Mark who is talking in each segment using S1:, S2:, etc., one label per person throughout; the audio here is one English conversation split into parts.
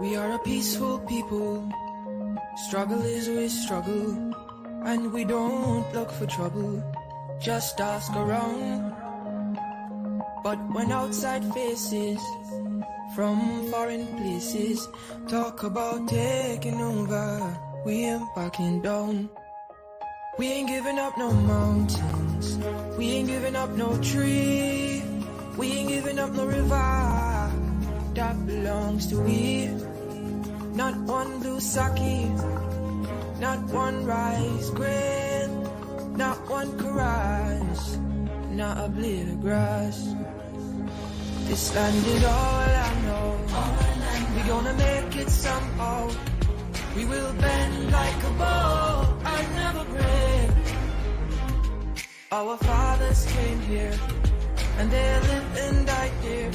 S1: We are a peaceful people. Struggle is we struggle, and we don't look for trouble. Just ask around. But when outside faces from foreign places talk about taking over, we ain't backing down. We ain't giving up no mountains, we ain't giving up no tree, we ain't giving up no river that belongs to we. Not one blue sake, not one rice grain, not one caress, not a blade of grass. This land is all I know. We gonna make it somehow. We will bend like a bow and never break. Our fathers came here, and they lived and died here,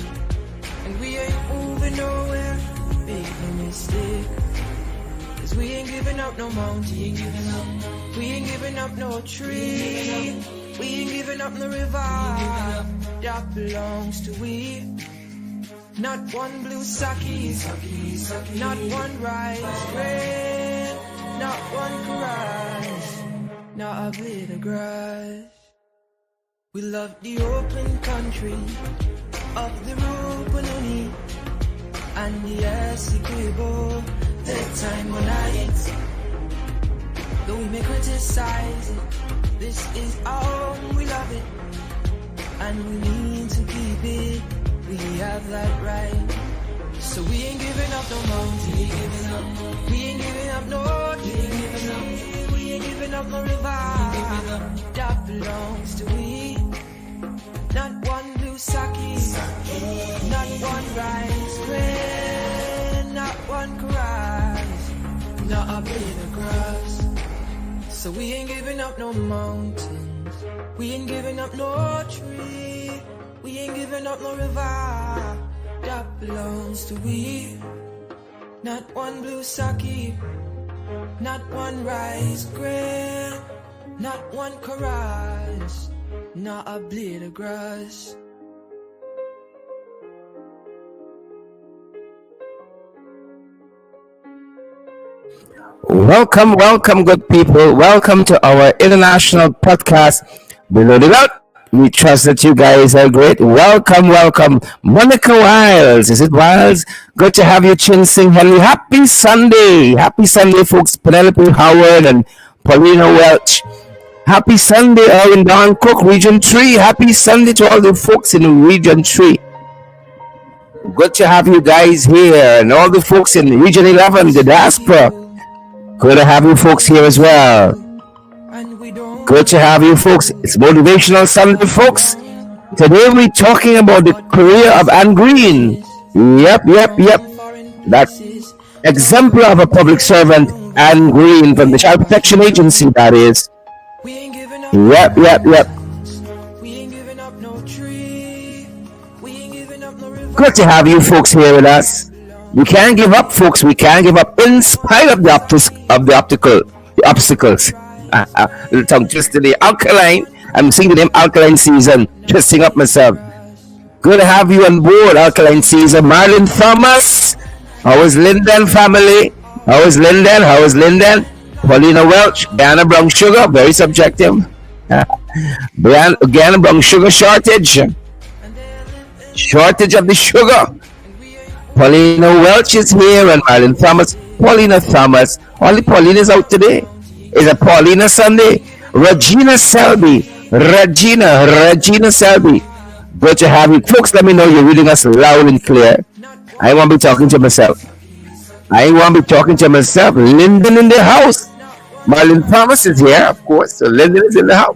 S1: and we ain't moving nowhere. Make no mistake, 'cause we ain't giving up no mountain, we ain't giving up no tree, we ain't giving up no river that belongs to we. Not one blue sake, not one rice grain, not one caress, not a blade of grass. We love the open country of the Rupununi and the S3E4, the time when though we may criticize it, this is our home, we love it, and we need to keep it. We have that right. So we ain't giving up no mountain, we ain't giving up no tree, we ain't giving up no river that belongs to we. Not one blue sake, not one rice grain, not one caress, not a blade of grass. So we ain't giving up no mountains, we ain't giving up no tree, we ain't giving up no river that belongs to we. Not one blue sake, not one rice grain, not one caress, not a blade of grass.
S2: Welcome, good people. Welcome to our international podcast, Below the Belt. We trust that you guys are great. Welcome. Monica Wiles. Is it Wiles? Good to have you, Chin Sing Henry. Happy Sunday, folks. Penelope Howard and Paulina Welch. Happy Sunday, Erwin Don Cook, Region 3. Happy Sunday to all the folks in Region 3. Good to have you guys here, and all the folks in Region 11, the diaspora. Good to have you folks here as well. Good to have you folks. It's Motivational Sunday, folks. Today we're talking about the career of Anne Green. Yep. That exemplar of a public servant, Anne Green, from the Child Protection Agency, that is. Yep. Good to have you folks here with us. We can't give up, folks. We can't give up in spite of the obstacles. Little tongue twisted. The Alkaline. I'm singing the name Alkaline Season. Twisting up myself. Good to have you on board, Alkaline Season. Marlon Thomas. How is Linden family? How is Linden? Paulina Welch. Guyana Brown Sugar. Very subjective. Guyana Brown Sugar shortage. Shortage of the sugar. Paulina Welch is here, and Marlon Thomas. Paulina Thomas. Only Paulina is out today. It's a Paulina Sunday. Regina Selby. Good to have you. Folks, let me know you're reading us loud and clear. I won't be talking to myself. Lyndon in the house. Marlon Thomas is here, of course. So Lyndon is in the house.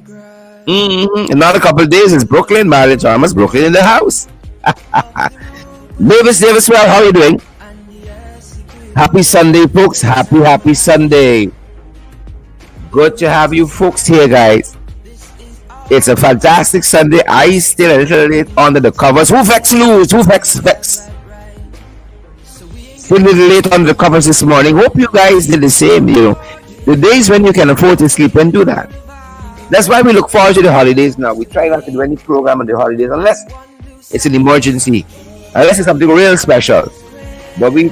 S2: Another couple of days is Brooklyn. Marlon Thomas, Brooklyn in the house. Davis, well, how are you doing? Happy Sunday, folks. Happy Sunday. Good to have you folks here, guys. It's a fantastic Sunday. I still a little late under the covers. Who vex? Still a little late under the covers this morning. Hope you guys did the same. The days when you can afford to sleep and do that. That's why we look forward to the holidays now. We try not to do any program on the holidays unless it's an emergency. Unless it's something real special. but we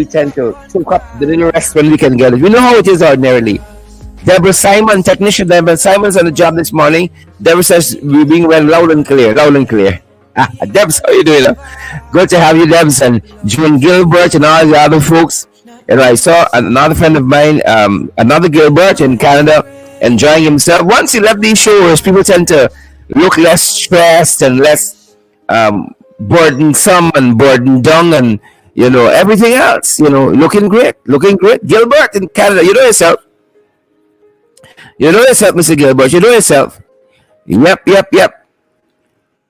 S2: tend to soak up the little rest when we can get it. We know how it is ordinarily. Deborah Simon, technician Deborah Simon's on the job this morning. Deborah says we're being read loud and clear, loud and clear. Debs, how you doing? Good to have you, Debs, and June Gilbert and all the other folks. And I saw another friend of mine, another Gilbert in Canada, enjoying himself. Once he left these shows, people tend to look less stressed and less burdensome and burdened down and everything else. Looking great, looking great. Gilbert in Canada, you know yourself. You know yourself, Mr. Gilbert. You know yourself. Yep.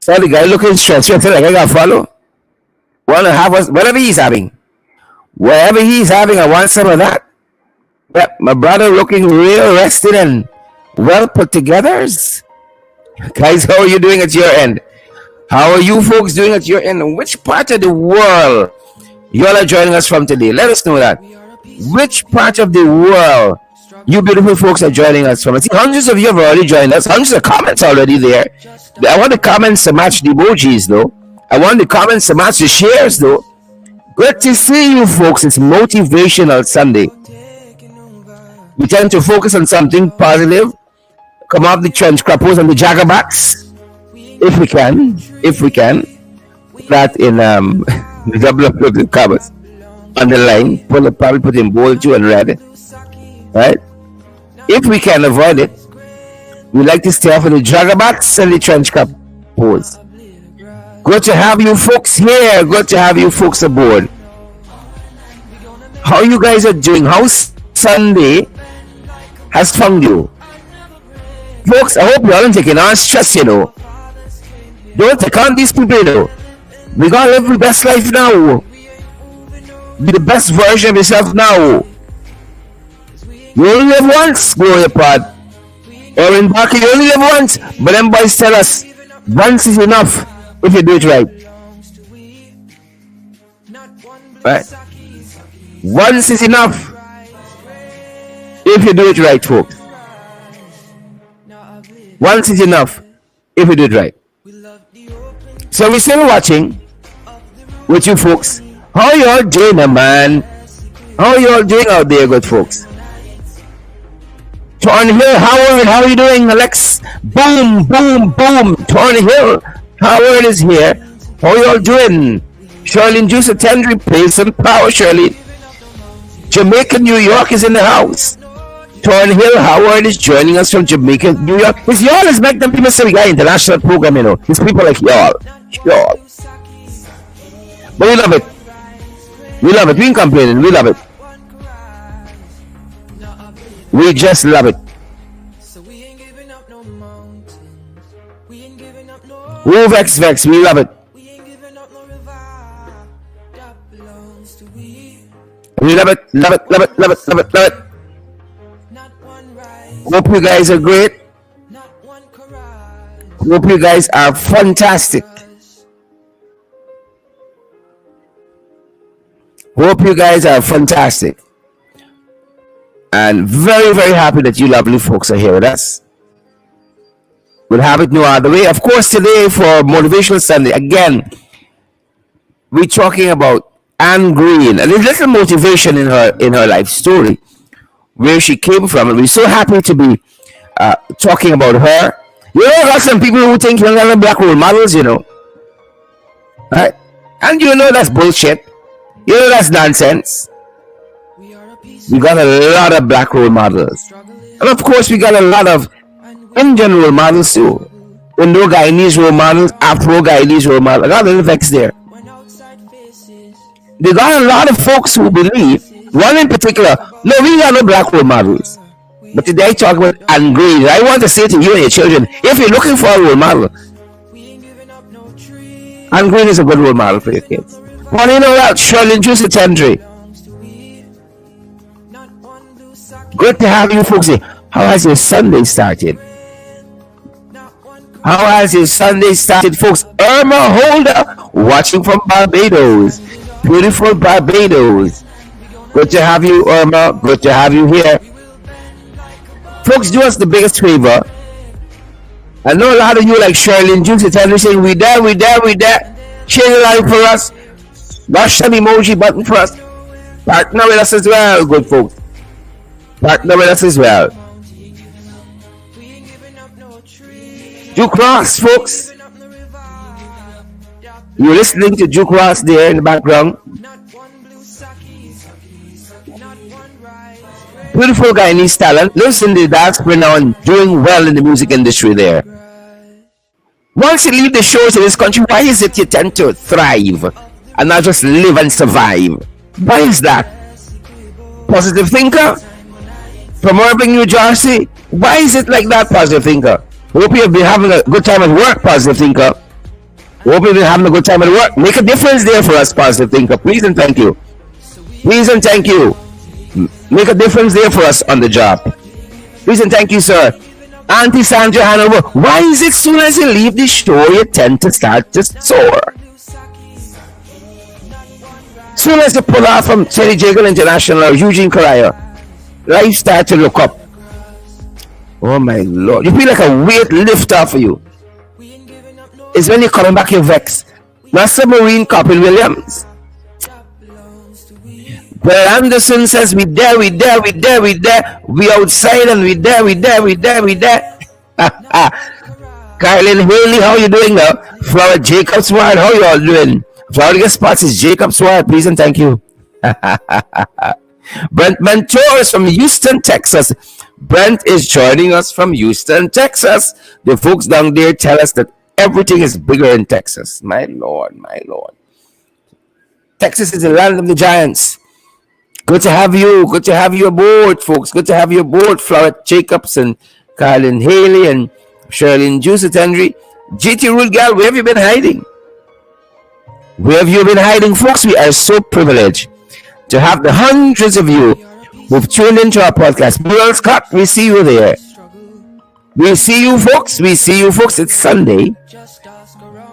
S2: So the guy looking stressed. Like I got to follow. Want to have us, whatever he's having. Wherever he's having, I want some of that. Yep, my brother looking real rested and well put together. Guys, how are you doing at your end? How are you folks doing at your end? Which part of the world you all are joining us from today? Let us know that. Which part of the world you beautiful folks are joining us from? I see hundreds of you have already joined us. Hundreds of comments already there. I want the comments to match the emojis though. I want the comments to match the shares though. Good to see you folks. It's Motivational Sunday. We tend to focus on something positive. Come off the trench crappos and the jaggerbacks. If we can. That in the double up the covers. Underline. Probably put in bold too and red. Right? If we can avoid it, we like to stay off of the jaggerbacks and the trench crappos. Good to have you folks here. Good to have you folks aboard. How you guys are doing? How Sunday has found you? Folks, I hope you aren't taking on stress, Don't take on these people, We gotta live the best life now. Be the best version of yourself now. You only live once, Gloria Pod. Erin Barker, you only live once. But them boys tell us, once is enough if you do it right. Right? Once is enough if you do it right, folks. Once is enough if you do it right. So we're still watching with you folks. How y'all doing, man? How y'all doing out there, good folks? Thornhill, Howard, how are you doing? Alex, boom. Thornhill, Howard is here. How y'all doing? Shirley Juice Tendry, play some power, Shirley. Jamaica, New York is in the house. Thornhill, Howard is joining us from Jamaica, New York. It's y'all is make them people say we got international program, It's people like y'all. But we love it. We ain't complaining. We love it. We just love it. Woo, Vex, we love it. We love it. Hope you guys are great. Hope you guys are fantastic. Hope you guys are fantastic. And very, very happy that you lovely folks are here with us. We'll have it no other way. Of course, today for Motivational Sunday, again, we're talking about Anne Green. And there's little motivation in her life story, where she came from. And we're so happy to be talking about her. Got some people who think you're not black role models, Right? And that's bullshit. That's nonsense. We got a lot of black role models. And of course, we got a lot of Indian role models too. Indo Guyanese role models, Afro Guyanese role models. I got a little vex there. They got a lot of folks who believe, one in particular, no, we got no black role models. But today I talk about Anne Green. I want to say to you and your children, if you're looking for a role model, Anne Green is a good role model for your kids. Well, you know what? Shirley Juicy Tendry. Good to have you folks here. How has your Sunday started? How has your Sunday started, folks? Irma Holder, watching from Barbados. Beautiful Barbados. Good to have you, Irma. Good to have you here. Folks, do us the biggest favor. I know a lot of you like Shirley and Juicy Tendry saying, we there. Share the life for us. Rush some emoji button for us. Partner with us as well, good folks. Partner with us as well. Duke Ross, folks. You're listening to Duke Ross there in the background. Beautiful guy in his talent. Lives in the diaspora now and doing well in the music industry there. Once you leave the shows in this country, why is it you tend to thrive and not just live and survive? Why is that? Positive thinker from Irving, New Jersey. Why is it like that, positive thinker? Hope you've been having a good time at work, positive thinker. Hope you've been having a good time at work. Make a difference there for us, positive thinker. Please and thank you. Please and thank you. Make a difference there for us on the job. Please and thank you, sir. Auntie Sandra Hanover, why is it soon as you leave the show you tend to start to soar? Soon as you pull off from Cherry Jagel International or Eugene Correa, life starts to look up. Oh my Lord, you feel like a weight lift off of you. It's when you're coming back, you're vexed. Not submarine Coppin Williams. Well, Anderson says we there. We outside and we there. Carlin Haley, how you doing now? Flower Jacob Sward, how you all doing? Florida Spots is Jacob Sward, please and thank you. Brent Mentor is from Houston, Texas. Brent is joining us from Houston, Texas. The folks down there tell us that everything is bigger in Texas. My Lord. Texas is the land of the giants. Good to have you. Good to have you aboard, folks. Good to have you aboard, Florette Jacobs and Carlin Haley and Sherlyn Juice Henry. GT Rule Gal, where have you been hiding? Where have you been hiding, folks? We are so privileged to have the hundreds of you who've tuned into our podcast. Bill Scott, we see you there. We see you, folks. It's Sunday.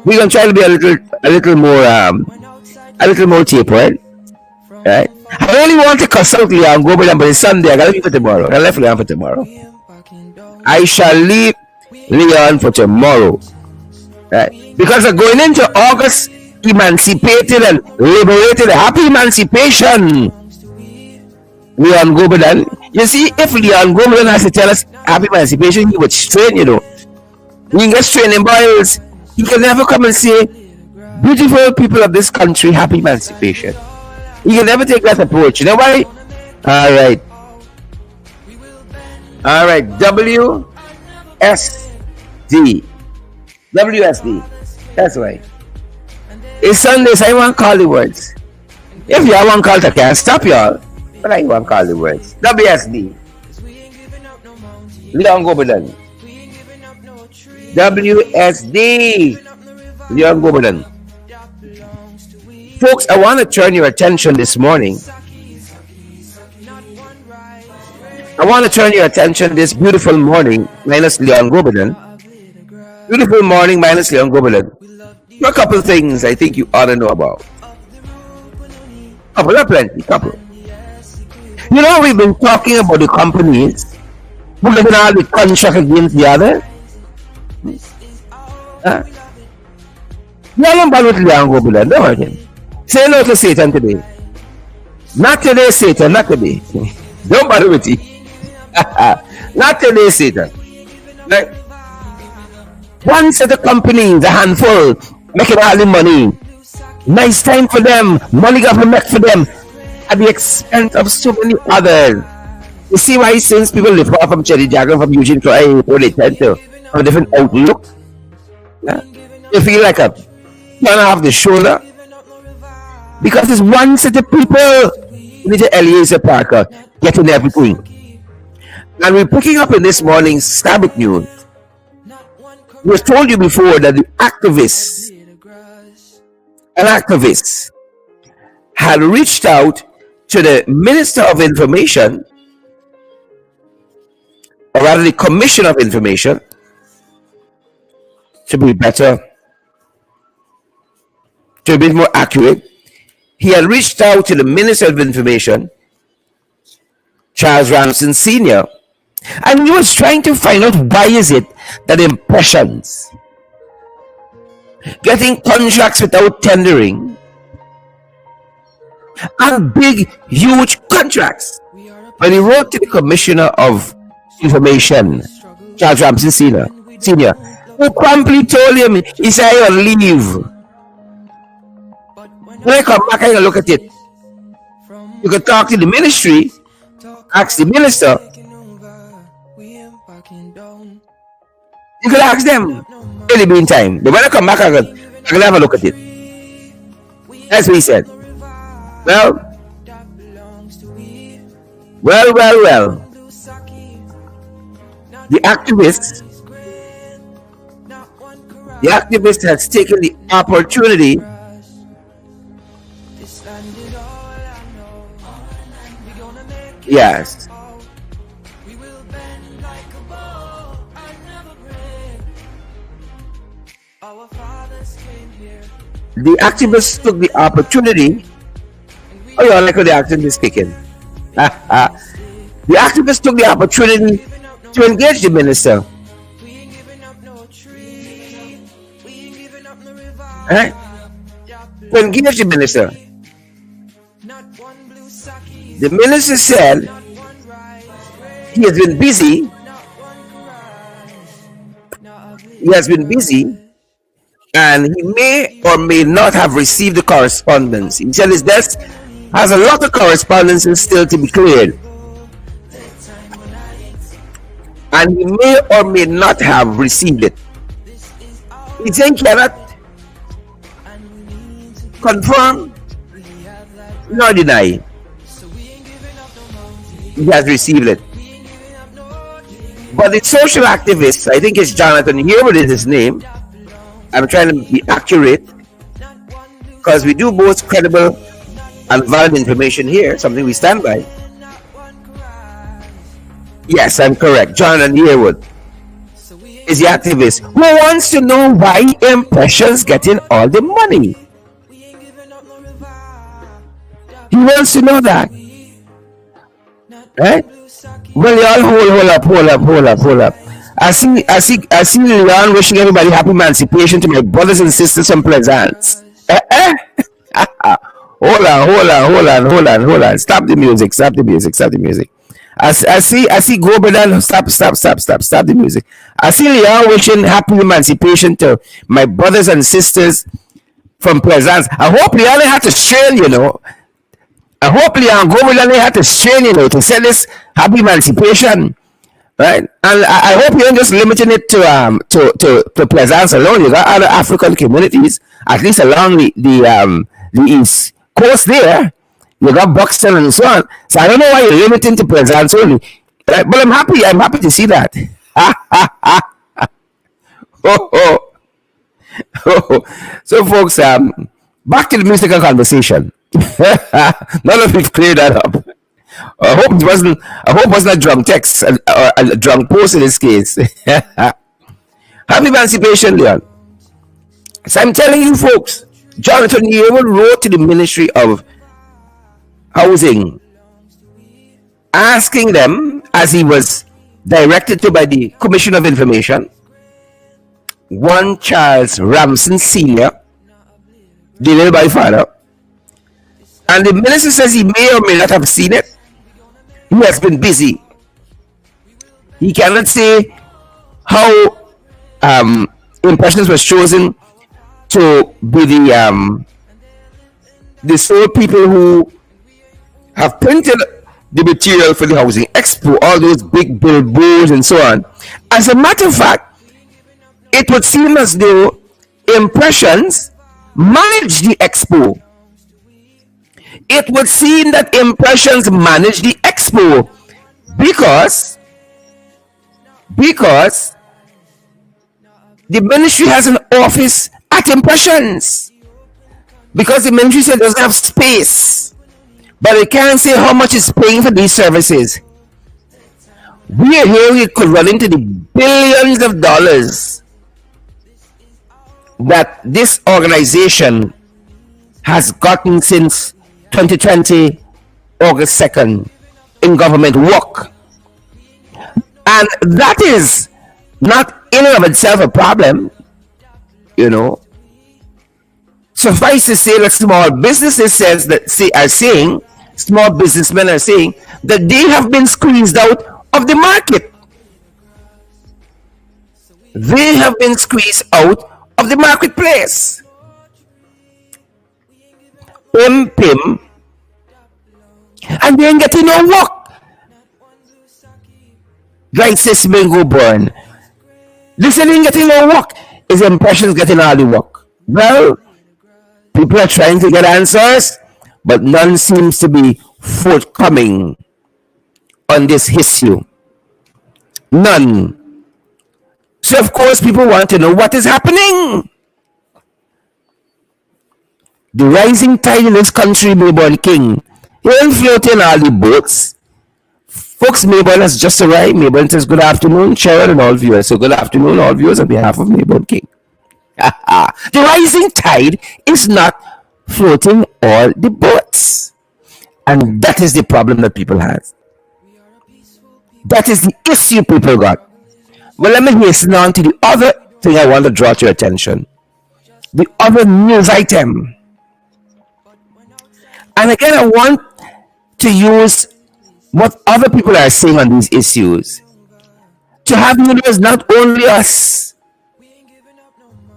S2: We're gonna try to be a little more tapered, right? I only want to consult Leon go, but it's Sunday. I gotta leave for tomorrow. I left Leon for tomorrow. I shall leave Leon for tomorrow, right? Because I'm going into August, emancipated and liberated. Happy emancipation, Leon Goberdan. You see, if Leon Goberdan has to tell us happy emancipation, he would strain, you know. We can get straining boils. He can never come and say, beautiful people of this country, happy emancipation. He can never take that approach. You know why? All right. WSD. That's right. It's Sunday, so I want to call the words. If y'all want to call it, I can't stop y'all. But I want to call the words. WSD. Leon Goberdan. WSD. Leon Goberdan. Folks, I want to turn your attention this morning. I want to turn your attention this beautiful morning, minus Leon Goberdan. Beautiful morning, minus Leon Goberdan. A couple things I think you ought to know about. Couple. You know, we've been talking about the companies who getting all the contract against the other. You don't bother with Leon Goberdan, don't you? Say no to Satan today. Not today, Satan, not today. Don't bother with it. Not today, Satan. Like, one set of companies, a handful, making all the money. Nice time for them. Money got to make for them at the expense of so many others. You see why since people live far from Cherry Jagger, from Eugene Croy, they tend to have a different outlook. Yeah? You feel like a turn off the shoulder. Because there's one set of people, Mr. Eliezer Parker, getting everything. And we're picking up in this morning's Stabic News. We've told you before that the an activist, had reached out to the Minister of Information, or rather the Commissioner of Information, to be better, to be more accurate. He had reached out to the Minister of Information, Charles Ramsden Sr., and he was trying to find out why is it that impressions, getting contracts without tendering, and big, huge contracts.
S1: We are a
S2: When he
S1: people
S2: wrote to the Commissioner of Information,
S1: struggle
S2: Charles Ramsey Sr.,
S1: when we
S2: Senior,
S1: don't love
S2: who promptly told him, he said, "I on leave."
S1: but when
S2: When
S1: our
S2: I come back, I look at it.
S1: from
S2: You can talk to the ministry,
S1: talk
S2: ask the
S1: about
S2: minister,
S1: taking over, we ain't backing down.
S2: you can ask them
S1: No more
S2: in the meantime. But when I come back, I can have a look at it.
S1: we
S2: That's what he said.
S1: no river
S2: Well,
S1: that belongs to we.
S2: well.
S1: Blue saki, not
S2: The activists,
S1: is great, not one
S2: the activist has taken the opportunity.
S1: crush. This land is all I know. We gonna make it
S2: Yes,
S1: out. We will bend like a bow and never break. Our fathers came here.
S2: the activists took the opportunity. Oh, you like how the activists kicking. The activists took the opportunity to engage the minister.
S1: We ain't giving up no tree. We ain't giving up no river.
S2: Right? To engage the minister.
S1: Not one blue saki.
S2: The minister said
S1: Not one rise.
S2: he has been busy.
S1: Not one cry. Not a
S2: He has been busy, and he may or may not have received the correspondence. He said his desk has a lot of correspondences still to be cleared, and he may or may not have received it. He said he cannot confirm nor deny he has received it. But the social activist, I think it's Jonathan Hayward is his name. I'm trying to be accurate because we do both credible and valid information here, something we stand by. Yes, I'm correct. Jonathan Hayward is the activist who wants to know why Impression's getting all the money. He wants to know that. Right? Well, y'all hold up. I see Leon wishing everybody happy emancipation to my brothers and sisters from Pleasance. Hold on. Stop the music. I see Goberdan. Stop the music. I see Leon wishing happy emancipation to my brothers and sisters from Pleasance. I hope Leon had to strain, I hope Leon Goberdan had to strain, to say this happy emancipation. Right, and I hope you ain't just limiting it to Pleasance alone. You got other African communities, at least along the east coast there. You got Buxton and so on. So I don't know why you're limiting to Pleasance only. Right? But I'm happy to see that. So folks, back to the musical conversation. Now that we've cleared that up. I hope it wasn't a drunk text or a drunk post in this case. Happy emancipation, Leon. So I'm telling you folks, Jonathan Hayward wrote to the Ministry of Housing, asking them, as he was directed to by the Commissioner of Information, one Charles Ramsey Sr., the little by father, and the minister says he may or may not have seen it. He has been busy. He cannot say how Impressions was chosen to be the sole people who have printed the material for the Housing Expo, all those big billboards and so on. As a matter of fact, it would seem as though Impressions managed the Expo. It would seem that Impressions managed the Expo because the ministry has an office at Impressions, because the ministry said it doesn't have space, but it can't say how much it's paying for these services. We are here, we could run into the billions of dollars that this organization has gotten since 2020 August 2nd in government work. And that is not in and of itself a problem, Suffice to say that small businesses are saying, small businessmen are saying that they have been squeezed out of the market. They have been squeezed out of the marketplace. Pim, and they ain't getting no work. Right, says Bingo Born. Listen, ain't getting no work. His impressions getting all the work. Well, people are trying to get answers, but none seems to be forthcoming on this issue. None. So, of course, people want to know what is happening. The rising tide in this country, Mayborn King. He ain't floating all the boats. Folks, Mayborn has just arrived. Mayborn says, good afternoon, Sharon and all viewers. So, good afternoon, all viewers, on behalf of Mayborn King. The rising tide is not floating all the boats. And that is the problem that people have. That is the issue people got. Well, let me hasten on to the other thing I want to draw to your attention. The other news item. And again, I want to use what other people are saying on these issues to have you know not only us.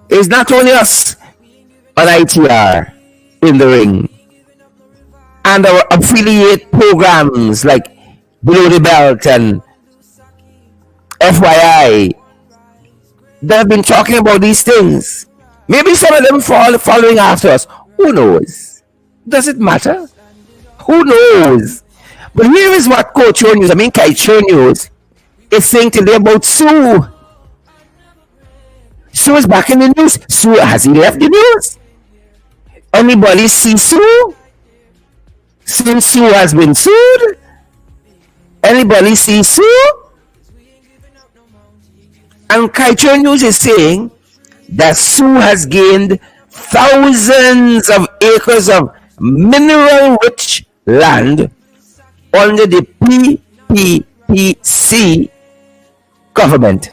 S2: It's not only us on ITR in the ring and our affiliate programs like Below the Belt and FYI that have been talking about these things. Maybe some of them following after us. Who knows? Does it matter? Who knows? But here is what Culture News, Culture News, is saying today about Sue. Sue is back in the news. Sue, has he left the news? Anybody see Sue? Since Sue has been sued? Anybody see Sue? And Culture News is saying that Sue has gained thousands of acres of mineral-rich land under the PPPC government.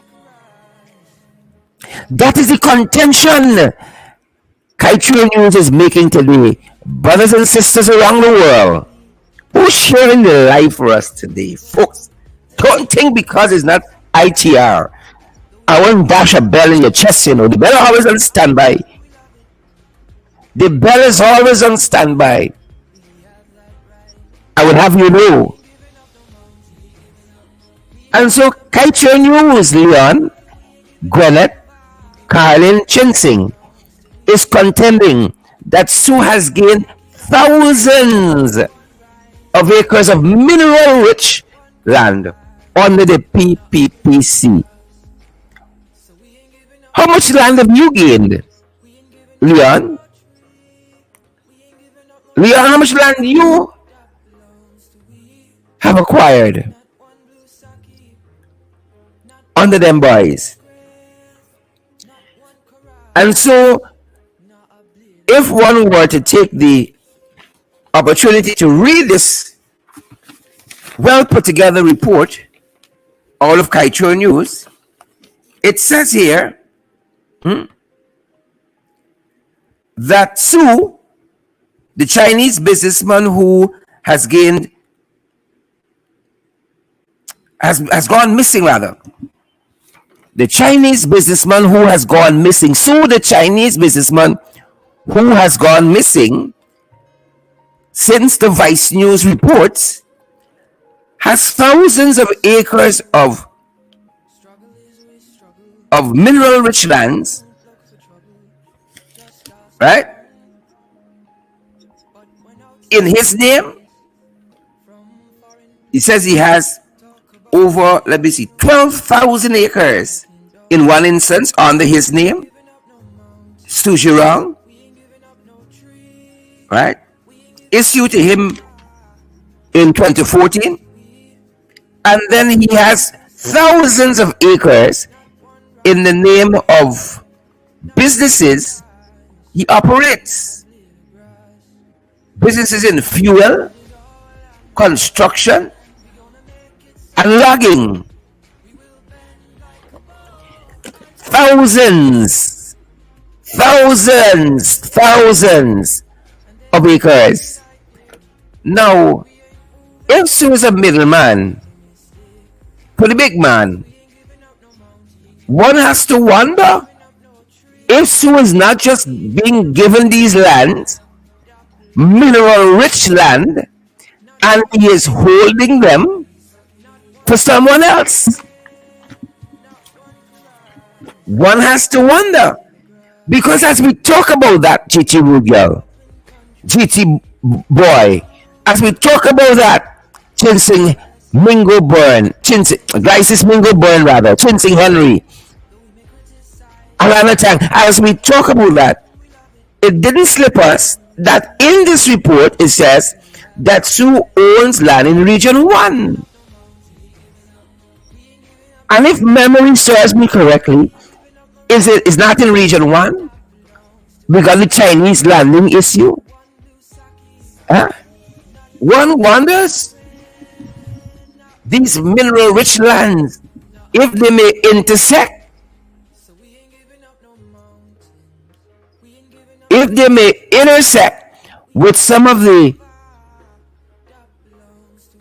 S2: That is the contention Culture News is making today. Brothers and sisters around the world, who's sharing the life for us today? Folks, don't think because it's not ITR, I won't dash a bell in your chest, the bell is always on standby. The bell is always on standby. I would have you know. And so, Culture News, Leon, Gwyneth, Carlin Chinsing is contending that Sue has gained thousands of acres of mineral-rich land under the PPPC. How much land have you gained, Leon? Leon, how much land you have acquired under them boys? And so, if one were to take the opportunity to read this well put together report out of Culture News, it says here that Sue, the Chinese businessman who has gone missing rather. The Chinese businessman who has gone missing. Sue, the Chinese businessman who has gone missing since the Vice News reports, has thousands of acres of mineral-rich lands, right? In his name, he says he has over, 12,000 acres in one instance under his name, Stu Girong, right? Issued to him in 2014, and then he has thousands of acres in the name of businesses he operates. Businesses in fuel, construction, and logging. thousands of acres. Now, if Sue is a middleman for the big man, one has to wonder if Sue is not just being given these lands, mineral rich land, and he is holding them for someone else. One has to wonder. Because as we talk about that, GT Rugal, GT boy, as we talk about that, Chinsing Mingo Burn, Glycis Mingo Burn rather, Chinsing Henry, Alana Tang, as we talk about that, it didn't slip us that in this report it says that Sue owns land in Region 1. And if memory serves me correctly, is not in Region 1? We got the Chinese landing issue. Huh? One wonders, these mineral rich lands, if they may intersect, if they may intersect with some of the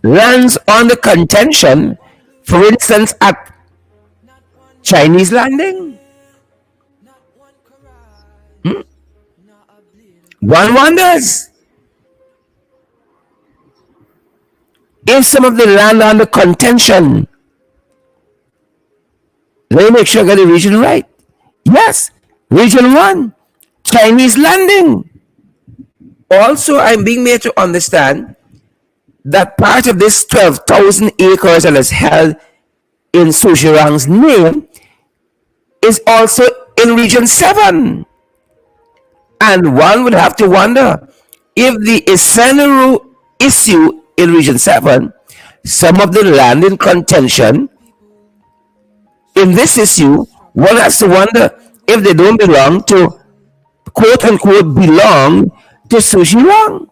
S2: lands on the contention, for instance, at Chinese landing. One wonders if some of the land on the contention, let me make sure I got the region right. Yes, Region 1, Chinese landing. Also, I'm being made to understand that part of this 12,000 acres that is held in Sujirang's name is also in Region 7. And one would have to wonder if the Isenaru issue in Region 7, some of the land in contention in this issue, one has to wonder if they don't belong to, quote unquote, belong to Sujirang.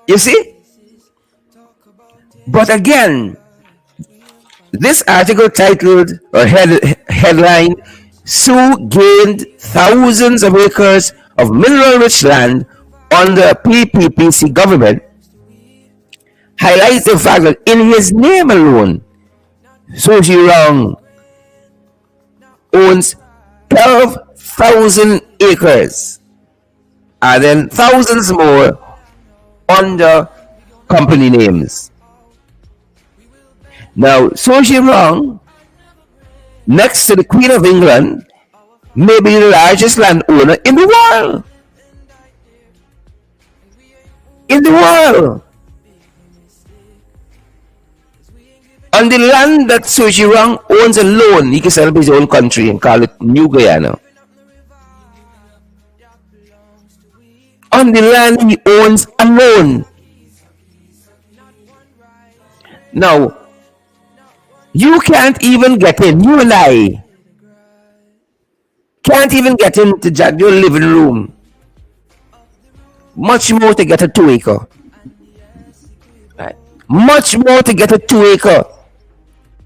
S2: You see? But again, this article titled or headline, Sue gained thousands of acres of mineral-rich land under PPPC government, highlights the fact that in his name alone, Sujirang owns 12,000 acres, and then thousands more under company names. Now, Sujirang, next to the Queen of England, may be the largest landowner in the world. In the world. On the land that Sujirang owns alone, he can set up his own country and call it New Guyana. On the land he owns alone. Now, you can't even get in, you and I can't even get into your living room, much more to get a 2-acre. Right? Much more to get a 2-acre.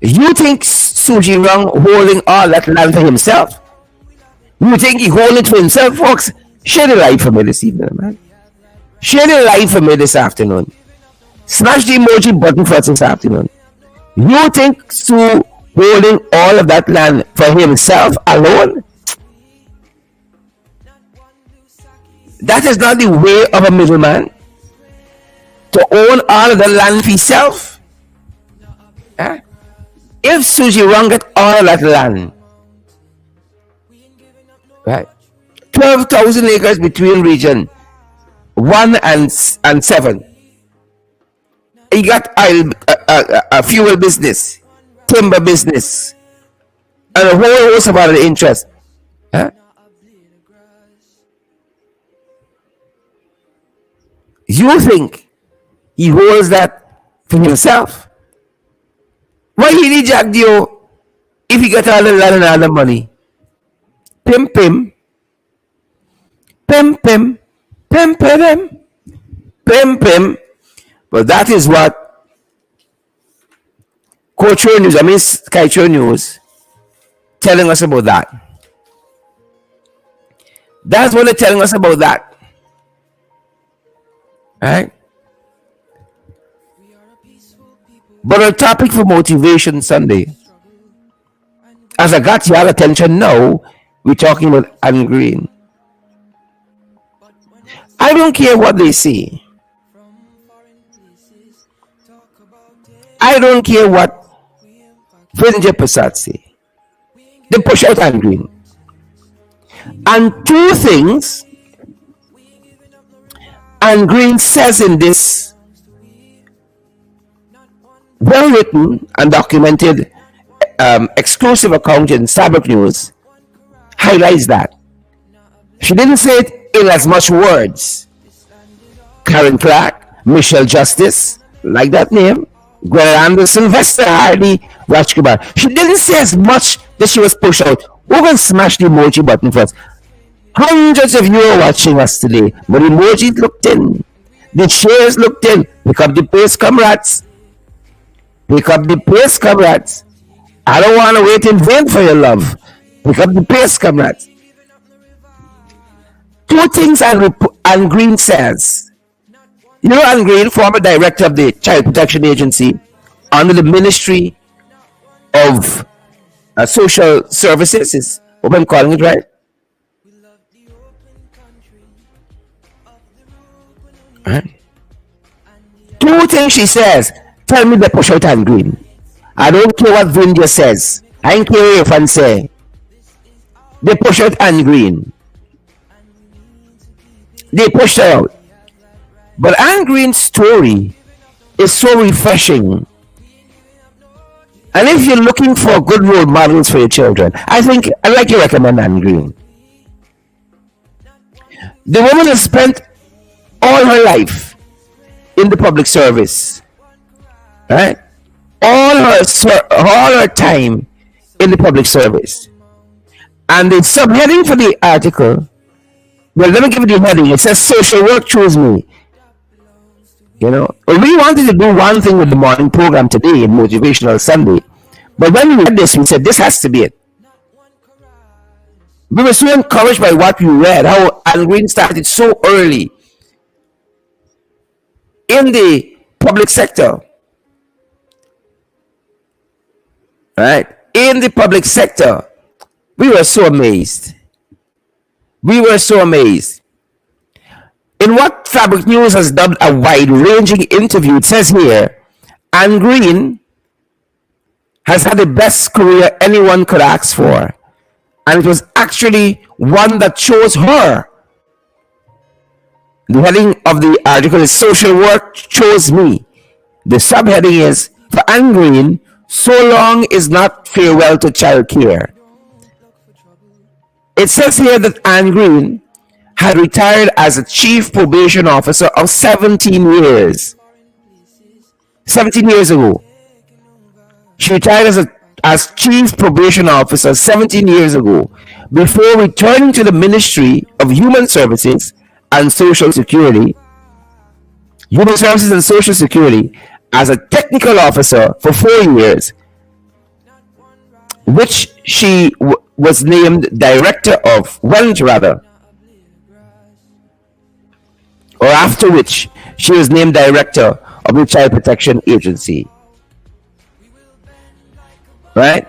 S2: You think Sujirang holding all that land for himself? You think he holding it for himself, folks? Share the light for me this evening, man. Share the light for me this afternoon. Smash the emoji button for us this afternoon. You think Sue holding all of that land for himself alone? That is not the way of a middleman, to own all of the land for himself. Huh? If Sujirang get all of that land, right, 12,000 acres between region 1 and 7. He got a fuel business, timber business, and a whole host of other interests. Huh? You think he holds that for himself? Why he need Jack Dio if he got all the land and all the money? Pim pim. Pim pim. Pim pim. Pim pim. But that is what Culture News, Skytro News, telling us about that. That's what they're telling us about that. Right? But our topic for Motivation Sunday, as I got your attention now, we're talking about Anne Green. I don't care what they say. I don't care what Vijay Prasad say. They push out Anne Green. And two things Anne Green says in this well written and documented exclusive account in Sabbath News highlights that. She didn't say it in as much words. Karen Clark, Michelle Justice, like that name, Gwen Anderson, Vesta Hardy, Rajkumar. She didn't say as much that she was pushed out. We're going to smash the emoji button first. Hundreds of you are watching us today, but the emojis looked in. The shares looked in. Pick up the pace, comrades. Pick up the pace, comrades. I don't want to wait in vain for your love. Pick up the pace, comrades. Two things Anne Green says. You know, Anne Green, former director of the Child Protection Agency under the Ministry of Social Services, is what I'm calling it, right? Right? Two things she says. Tell me they push out Anne Green. I don't care what Vindia says. I don't care what your fans say. They push out Anne Green. They pushed her out. But Anne Green's story is so refreshing. And if you're looking for good role models for your children, I think I'd like to recommend Anne Green. The woman has spent all her life in the public service. Right? All her time in the public service. And the subheading for the article, well, let me give you the heading. It says, social work chose me. You know, we wanted to do one thing with the morning program today in Motivational Sunday. But when we read this, we said, this has to be it. We were so encouraged by what we read, how Anne Green started so early in the public sector. Right? In the public sector. We were so amazed. We were so amazed. In what Fabric News has dubbed a wide-ranging interview, it says here, Anne Green has had the best career anyone could ask for. And it was actually one that chose her. The heading of the article is Social Work Chose Me. The subheading is, for Anne Green, so long is not farewell to child care. It says here that Anne Green had retired as a chief probation officer of 17 years. 17 years ago. She retired as chief probation officer 17 years ago before returning to the Ministry of Human Services and Social Security. Human Services and Social Security as a technical officer for 4 years, which she was named director of, or after which she was named director of the Child Protection Agency. Right?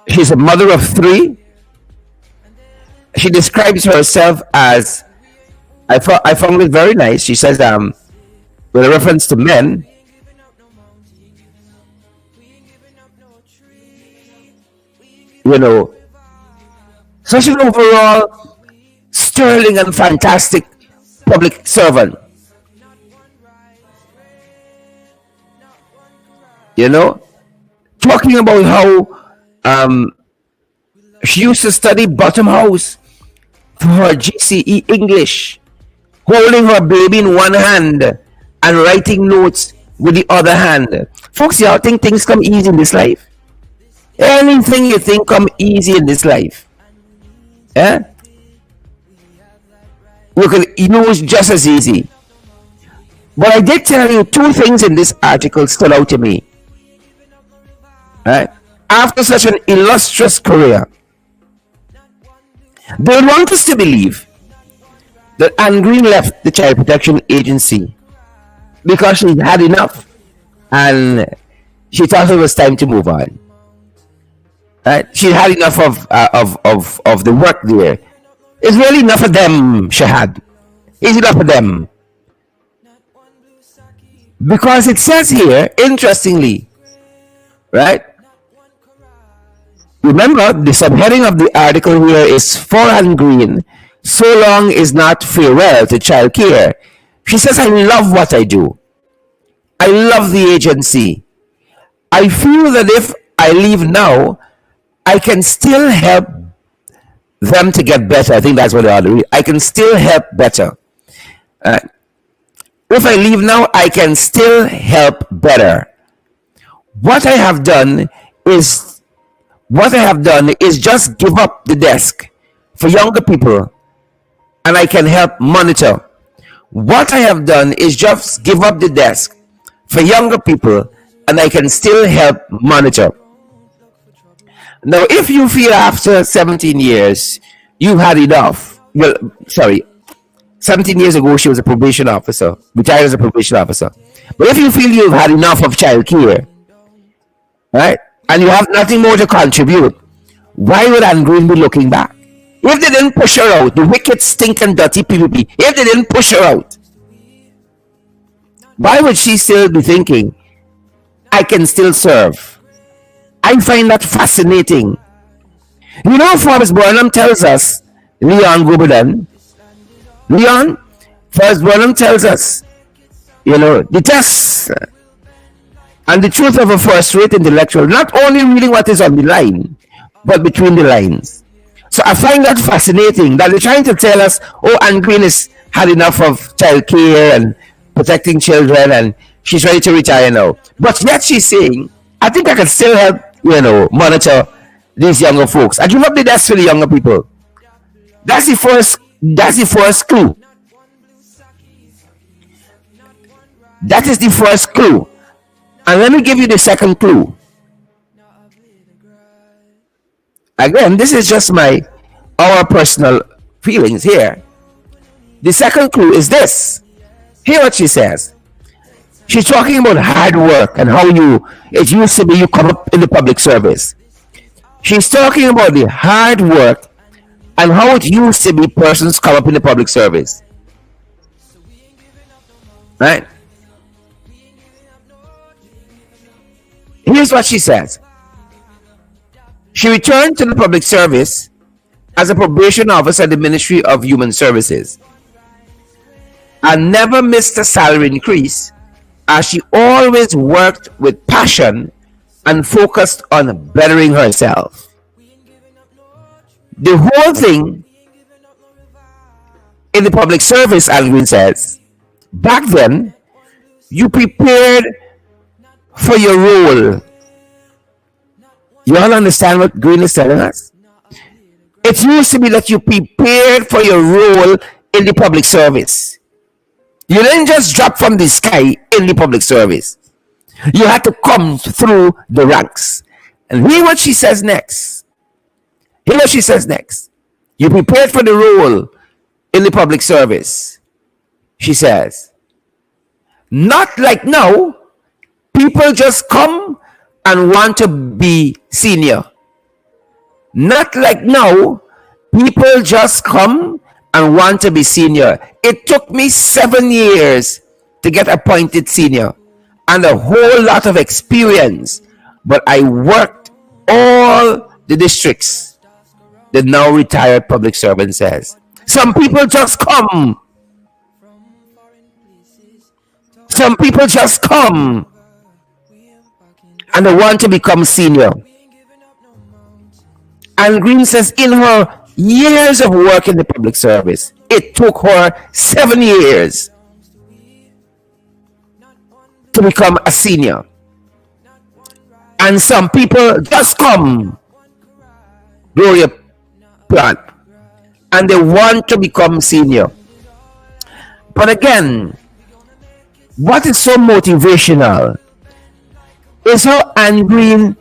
S2: She's a mother of 3. She describes herself as, I found it very nice. She says, with a reference to men, you know, such an overall sterling and fantastic public servant. You know, talking about how she used to study bottom house for her GCE English, holding her baby in one hand and writing notes with the other hand. Folks, y'all think things come easy in this life? Anything you think come easy in this life, yeah, you can use just as easy. But I did tell you 2 things in this article stood out to me. right? After such an illustrious career, they would want us to believe that Anne Green left the Child Protection Agency because she had enough and she thought it was time to move on. Right? She had enough of the work there. It's really enough of them she had. It's enough of them. Because it says here, interestingly, right? Remember, the subheading of the article here is for Anne Green, so long is not farewell to childcare. She says, I love what I do. I love the agency. I feel that if I leave now, I can still help them to get better. I think that's what they are doing. I can still help better. If I leave now, I can still help better. What I have done is just give up the desk for younger people, and I can help monitor. What I have done is just give up the desk for younger people, and I can still help monitor. Now, if you feel after 17 years you've had enough, 17 years ago she was a probation officer, retired as a probation officer. But if you feel you've had enough of child care, right, and you have nothing more to contribute, why would Anne Green be looking back? If they didn't push her out, the wicked, stinking, dirty PPP, if they didn't push her out, why would she still be thinking, I can still serve? I find that fascinating. You know, Forrest Burnham tells us, Leon Goberdon, Forrest Burnham tells us, the tests and the truth of a first-rate intellectual, not only reading what is on the line, but between the lines. So I find that fascinating that they're trying to tell us, oh, Anne Green has had enough of child care and protecting children and she's ready to retire now. But yet she's saying, I think I can still help, monitor these younger folks. I give up the desk for the younger people. That's the first clue. That is the first clue. And let me give you the second clue. Again, this is just our personal feelings here. The second clue is this. Hear what she says. She's talking about hard work and how it used to be you come up in the public service. She's talking about the hard work and how it used to be persons come up in the public service. Right? Here's what she says. She returned to the public service as a probation officer at the Ministry of Human Services and never missed a salary increase, as she always worked with passion and focused on bettering herself. The whole thing in the public service, Anne Green says, back then, you prepared for your role. You all understand what Green is telling us? It used to be that you prepared for your role in the public service. You didn't just drop from the sky in the public service. You had to come through the ranks. And hear what she says next. Hear what she says next. You prepared for the role in the public service. She says, not like now, people just come and want to be senior. Not like now, people just come and want to be senior. It took me 7 years to get appointed senior and a whole lot of experience, but I worked all the districts. The now retired public servant says, some people just come. Some people just come and they want to become senior. And Green says in her years of work in the public service, it took her 7 years to become a senior. And some people just come, Gloria Plant, and they want to become senior. But again, what is so motivational is how Anne Green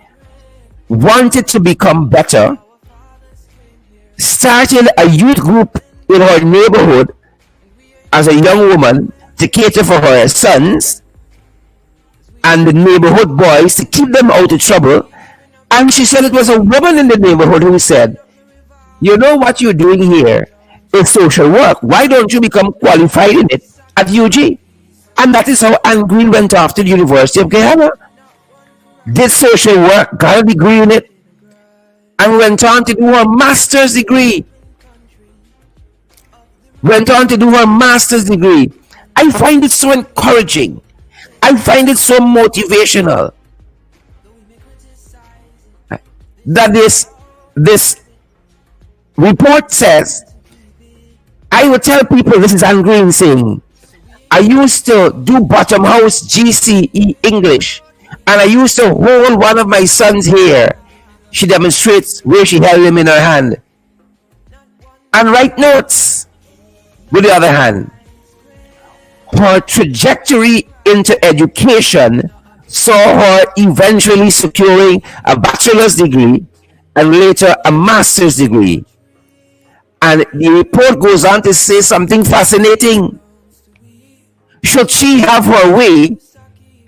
S2: wanted to become better, started a youth group in her neighborhood as a young woman to cater for her sons and the neighborhood boys to keep them out of trouble. And she said it was a woman in the neighborhood who said, you know what you're doing here is social work. Why don't you become qualified in it at UG? And that is how Anne Green went off to the University of Guyana, did social work, got a degree in it, and went on to do her master's degree. I find it so encouraging. I find it so motivational that this report says, I would tell people, this is Anne Green saying, I used to do bottom house GCE English, and I used to hold one of my sons here. She demonstrates where she held him in her hand, and write notes with the other hand. Her trajectory into education saw her eventually securing a bachelor's degree and later a master's degree. And the report goes on to say something fascinating. Should she have her way,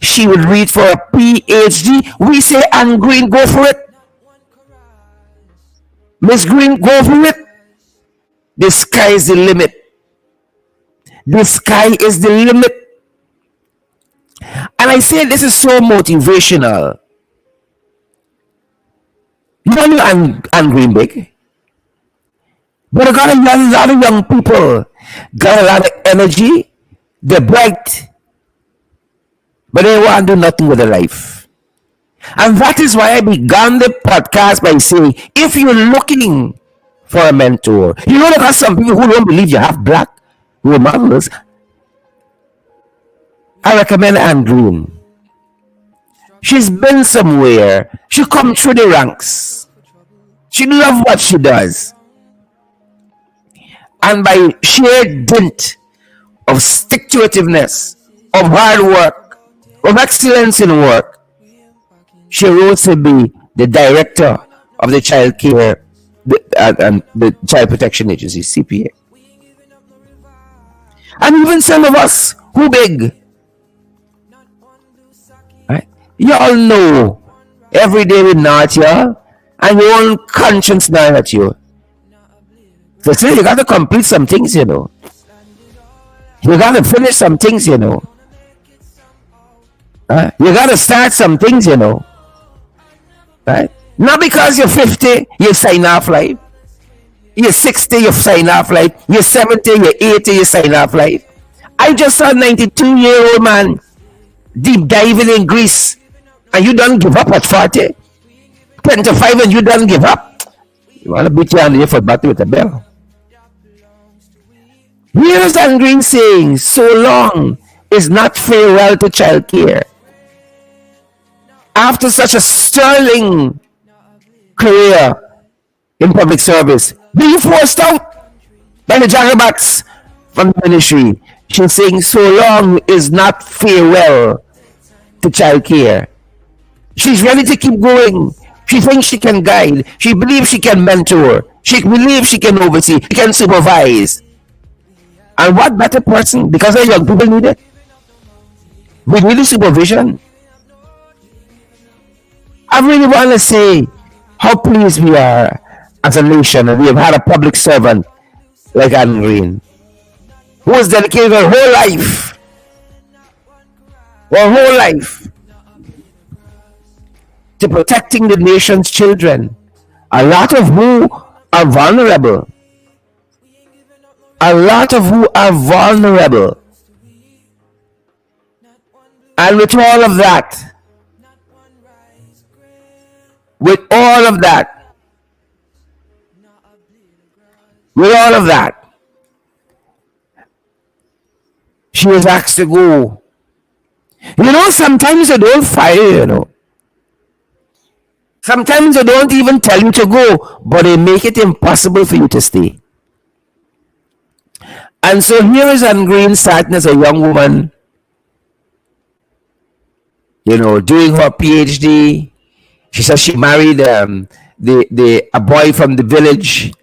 S2: she would read for a PhD. We say, Anne Green, go for it. Miss Green, go for it. The sky is the limit. The sky is the limit. And I say this is so motivational. You know Anne Green big, but I got a lot of young people, got a lot of energy, they're bright, but they want to do nothing with their life. And that is why I began the podcast by saying, if you're looking for a mentor, you know, there are some people who don't believe you have black role models. I recommend Anne Green. She's been somewhere. She come through the ranks. She loves what she does. And by sheer dint of stick-to-itiveness, of hard work, of excellence in work, she rose to be the director of the child care and the Child Protection Agency, CPA. And even some of us who big, right? You all know every day we nod at you, and your own conscience nod at you. So say you got to complete some things, you know. You got to finish some things, you know. You got to start some things, you know. Right? Not because you're 50, you sign off life. You're 60, you sign off life. You're 70, you're 80, you sign off life. I just saw a 92-year-old man deep diving in Greece, and you don't give up at 40. 25 and you don't give up. You want to beat you on the foot back with a bell. Here's Anne Green saying, so long is not farewell to child care. After such a sterling career in public service, being forced out by the jaggerbacks from the ministry, she's saying, so long is not farewell to child care. She's ready to keep going. She thinks she can guide. She believes she can mentor. She believes she can oversee. She can supervise. And what better person? Because our young people need it. We need the supervision. I really want to say how pleased we are as a nation, and we have had a public servant like Anne Green, who has dedicated her whole life to protecting the nation's children, a lot of who are vulnerable. And with all of that, she was asked to go. You know, sometimes they don't fire you, Sometimes they don't even tell you to go, but they make it impossible for you to stay. And so here is Anne Green starting as a young woman, doing her PhD, She says she married the a boy from the village,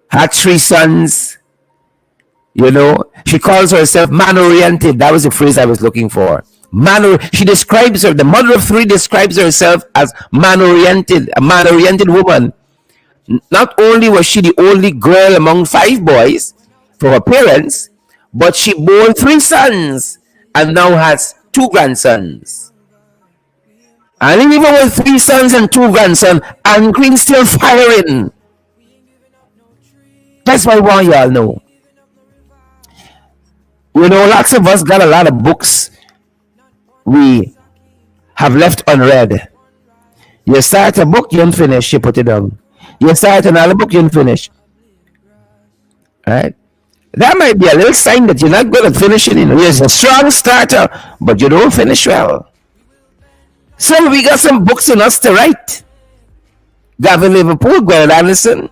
S2: had 3 sons. She calls herself man-oriented. That was the phrase I was looking for. She describes her, the mother of 3 describes herself as man-oriented, a man-oriented woman. Not only was she the only girl among 5 boys for her parents, but she bore 3 sons and now has 2 grandsons. And even with 3 sons and 2 grandsons, and Green still firing. That's why I want y'all know. Lots of us got a lot of books we have left unread. You start a book, you don't finish, you put it down. You start another book, you don't finish. Right? That might be a little sign that you're not good at finishing. You're a strong starter, but you don't finish well. So we got some books in us to write. Gavin Liverpool, Gwen Anderson.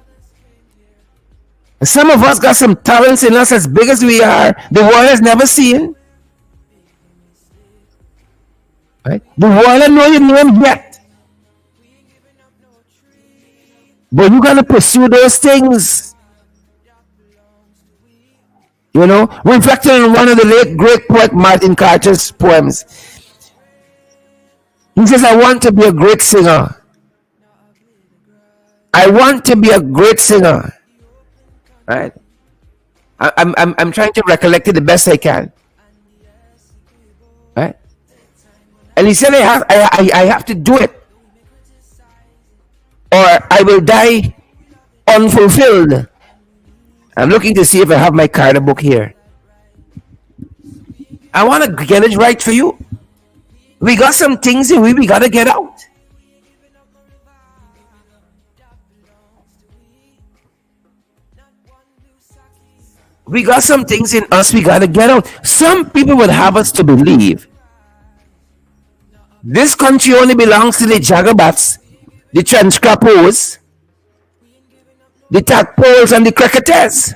S2: Some of us got some talents in us as big as we are. The world has never seen. Right? The world doesn't know your name yet. But you got to pursue those things. Reflecting on one of the late great poet Martin Carter's poems. He says, I want to be a great singer. I want to be a great singer. Right? I'm trying to recollect it the best I can. Right? And he said, I have to do it, or I will die unfulfilled. I'm looking to see if I have my card book here. I want to get it right for you. We got some things that we got to get out. We got some things in us we got to get out. Some people would have us to believe this country only belongs to the Jagabats, the Transcrapos, the Tadpoles, and the Cricketers.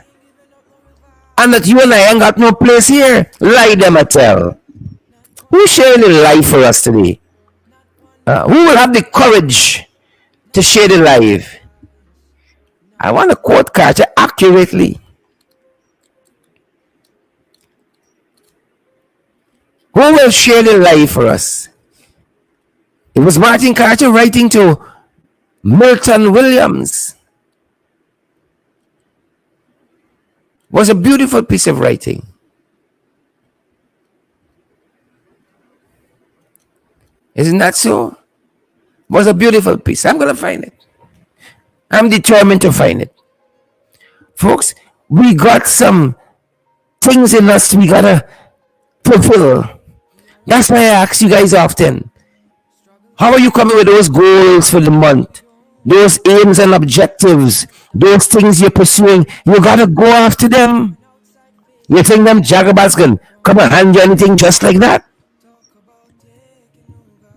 S2: And that you and I ain't got no place here. Lie them a tell. Who's sharing the life for us today? Who will have the courage to share the life? I want to quote Carter accurately. Who will share the life for us? It was Martin Carter writing to Milton Williams. It was a beautiful piece of writing. Isn't that so? It was a beautiful piece. I'm going to find it. I'm determined to find it. Folks, we got some things in us we got to fulfill. That's why I ask you guys often, how are you coming with those goals for the month? Those aims and objectives, those things you're pursuing, you got to go after them. You think them jagabats can come and hand you anything just like that?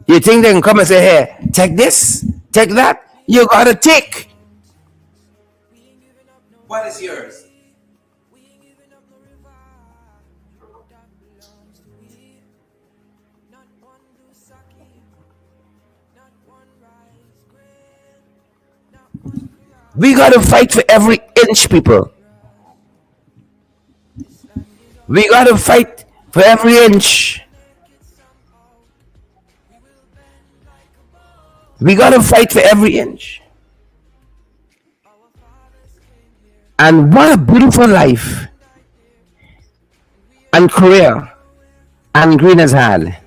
S2: You think they can come and say, hey, take this, take that? You got to take. What is yours? We got to fight for every inch, people. We got to fight for every inch. We got to fight for every inch. And what a beautiful life and career and Green has had.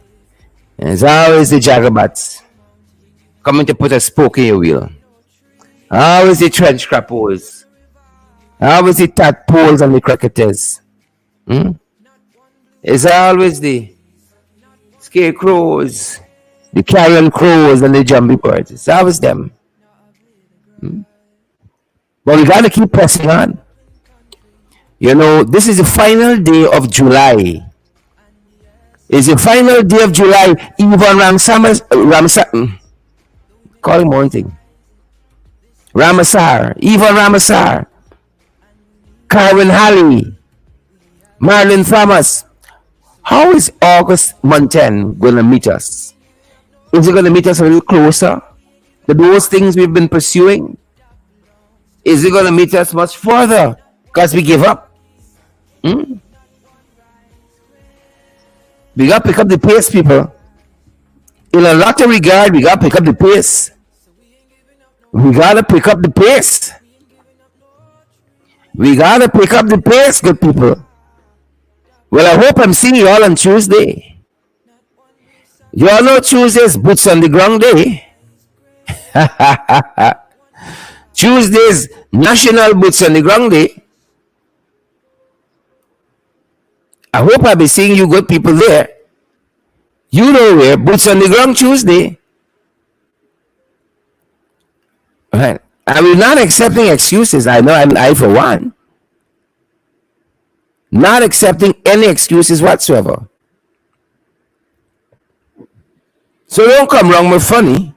S2: And it's always the Jagabats coming to put a spoke in your wheel. Always the trench crappers. Always the tadpoles and the cricketers. It's always the scarecrows, the carrion crows, and the jumbie birds. It's always them. But we got to keep pressing on. This is the final day of July. It's the final day of July. Even call him one thing. Ramasar, Ivan Ramasar, Karen Halley, Marlon Thomas. How is August month 10 going to meet us? Is it going to meet us a little closer to those things we've been pursuing? Is it going to meet us much further because we give up? We got to pick up the pace, people. In a lot of regard, we got to pick up the pace. We got to pick up the pace. We got to pick up the pace, good people. Well, I hope I'm seeing you all on Tuesday. You all know Tuesday's boots on the ground day. Tuesday's National Boots on the Ground Day. I hope I'll be seeing you good people there. You know where, Boots on the Ground Tuesday. All right. And we're not accepting excuses. I know I for one. Not accepting any excuses whatsoever. So don't come wrong with funny.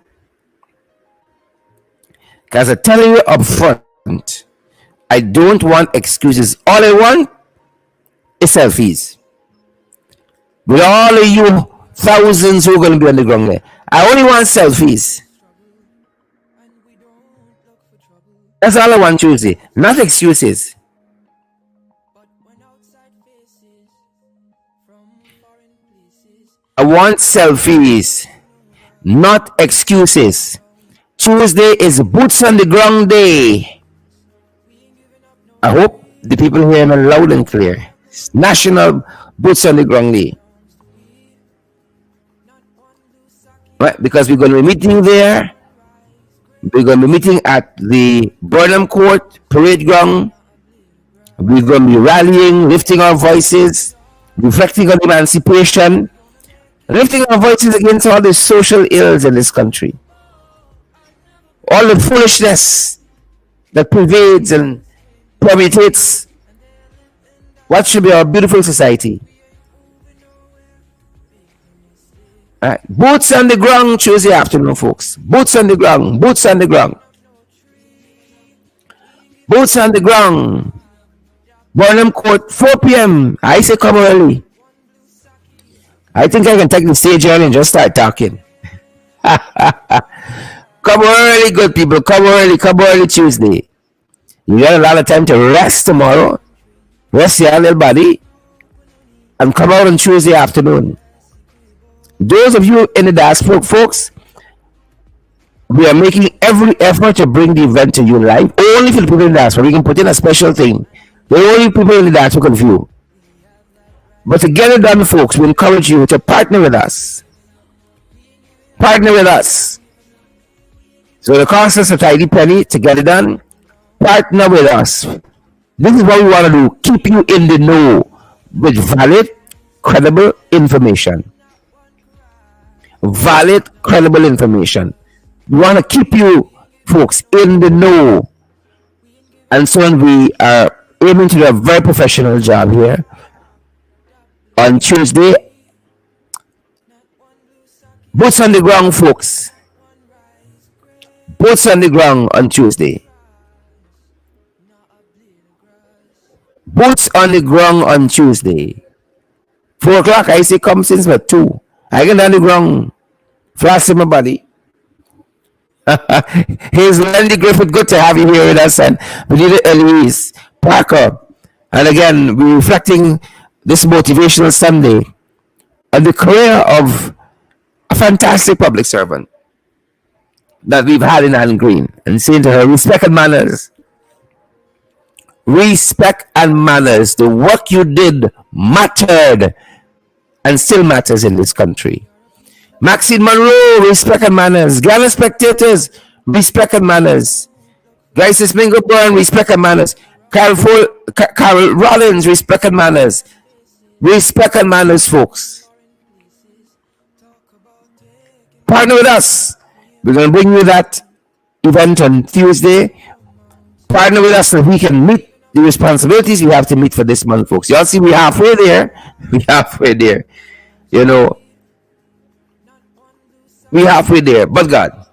S2: Because I'm telling you up front, I don't want excuses. All I want is selfies. With all of you thousands who are going to be on the ground there, I only want selfies. That's all I want Tuesday. Not excuses. I want selfies, not excuses. Tuesday is Boots on the Ground Day. I hope the people hear me loud and clear. It's National Boots on the Ground Day. Right? Because we're going to be meeting there. We're going to be meeting at the Burnham Court Parade Ground. We're going to be rallying, lifting our voices, reflecting on emancipation, lifting our voices against all the social ills in this country. All the foolishness that pervades and permeates what should be our beautiful society. Right. Boots on the ground Tuesday afternoon, folks. Boots on the ground. Boots on the ground. Boots on the ground. Burnham Court, 4 p.m. I say come early. I think I can take the stage early and just start talking. Come early, good people. Come early Tuesday. You got a lot of time to rest tomorrow. Rest your little body. And come out on Tuesday afternoon. Those of you in the diaspora, folks, we are making every effort to bring the event to you live. Only for the people in the diaspora. We can put in a special thing. The only people in the diaspora can view. But to get it done, folks, we encourage you to partner with us. Partner with us. So it costs us a tidy penny to get it done. Partner with us. This is what we want to do. Keep you in the know with valid, credible information. Valid, credible information. We want to keep you folks in the know. And so we are aiming to do a very professional job here. On Tuesday, boots on the ground, folks. Boots on the ground on Tuesday. Boots on the ground on Tuesday. 4 o'clock, I say come since but 2. I get on the ground. Flash in my body. Here's Landy Griffith. Good to have you here with us. And Benita Eloise Parker. And again, we're reflecting this Motivational Sunday on the career of a fantastic public servant that we've had in Anne Green. And saying to her, respect and manners. Respect and manners. The work you did mattered and still matters in this country. Maxine Monroe, respect and manners. Gather spectators, respect and manners. Grace Mingo Byrne, respect and manners. Carol Rollins, respect and manners. Respect and manners, folks. Partner with us. We're going to bring you that event on Tuesday. Partner with us so we can meet the responsibilities we have to meet for this month, folks. Y'all see, we're halfway there. We're halfway there. You know, we're halfway there. But God.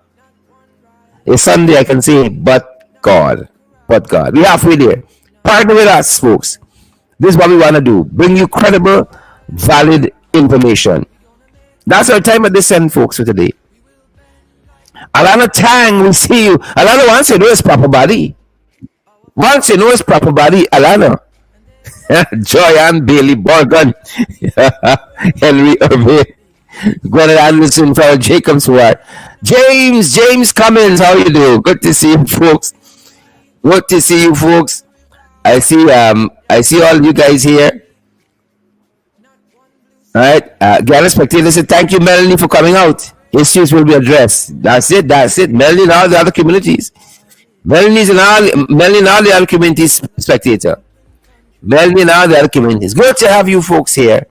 S2: It's Sunday, I can say, but God. But God. We're halfway there. Partner with us, folks. This is what we want to do. Bring you credible, valid information. That's our time at this end, folks, for today. Alana Tang, we see you. Alana, once you know his proper body. Once you know his proper body, Alana. Joy and Bailey Morgan. Henry Irving. Gwyneth Anderson for Jacob's wife. James Cummins, how you do? Good to see you folks. Good to see you folks. I see all you guys here. All right. Gather spectators said thank you, Melanie, for coming out. Issues will be addressed. That's it. Melanie and all the other communities. Melanie and all the other communities spectator. Melanie and all the other communities. Good to have you folks here.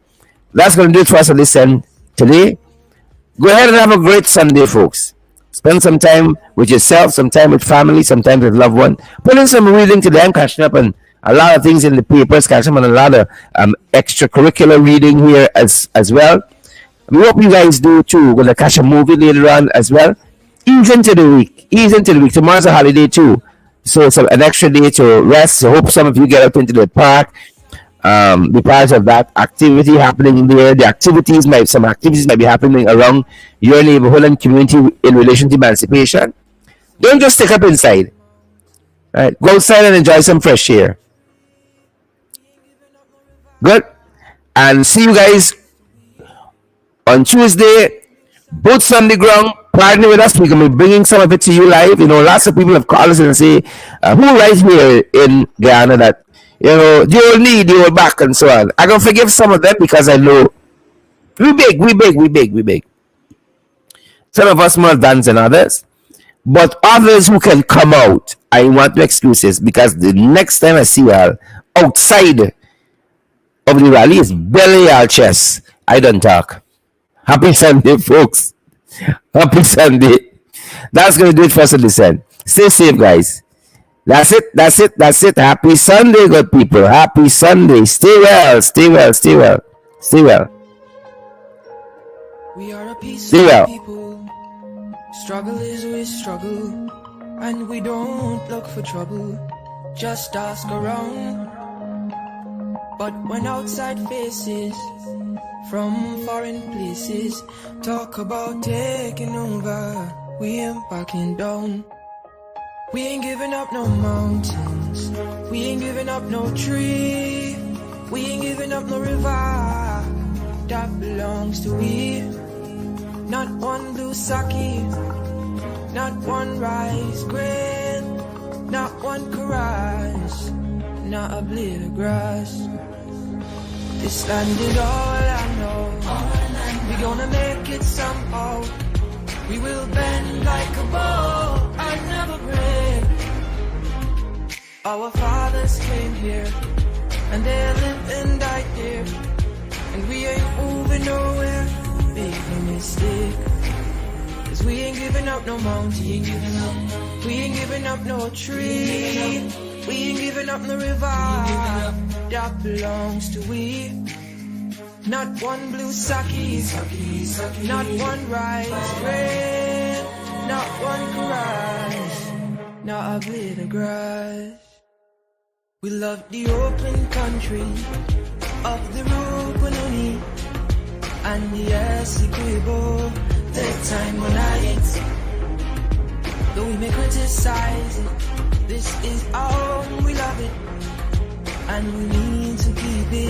S2: That's going to do it for us to listen today. Go ahead and have a great Sunday, folks. Spend some time with yourself, some time with family, some time with loved one. Put in some reading today. I'm catching up on a lot of things in the papers, catching up on a lot of extracurricular reading here as well. We hope you guys do too. We're going to catch a movie later on as well. Ease into the week. Tomorrow's a holiday too. So it's an extra day to rest. So hope some of you get up into the park. Be part of that activity happening there. Some activities might be happening around your neighborhood and community in relation to emancipation. Don't just stick up inside. Right? Go outside and enjoy some fresh air. Good. And see you guys on Tuesday. Boots on the ground. Partner with us. We're going to be bringing some of it to you live. Lots of people have called us and say, who right here in Guyana that the old knee, the old back, and so on. I'm going to forgive some of them because I know we big. Some of us more advanced than others. But others who can come out, I want no excuses because the next time I see y'all outside of the rally is belly y'all chest. I don't talk. Happy Sunday, folks. Happy Sunday. That's going to do it for us to listen. Stay safe, guys. That's it. Happy Sunday, good people. Happy Sunday. Stay well.
S1: We are a peaceful people. Struggle is we struggle, and we don't look for trouble. Just ask around. But when outside faces from foreign places talk about taking over, we ain't backing down. We ain't giving up no mountains. We ain't giving up no tree. We ain't giving up no river that belongs to we. Not one blue sake, not one rice grain, not one caress, not a blade of grass. This land is all I know. We gonna make it somehow. We will bend like a bow and never break. Our fathers came here and they lived and died here, and we ain't moving nowhere. Make no mistake, 'cause we ain't giving up no mountain. We ain't giving up no tree. We ain't giving up no river that belongs to we. Not one blue sake, not one rice grain, not one grass, not a blade of grass. We love the open country of the Rupununi and the S3E4. Take time when I eat. Though we may criticize it, this is our home, we love it, and we need to keep it.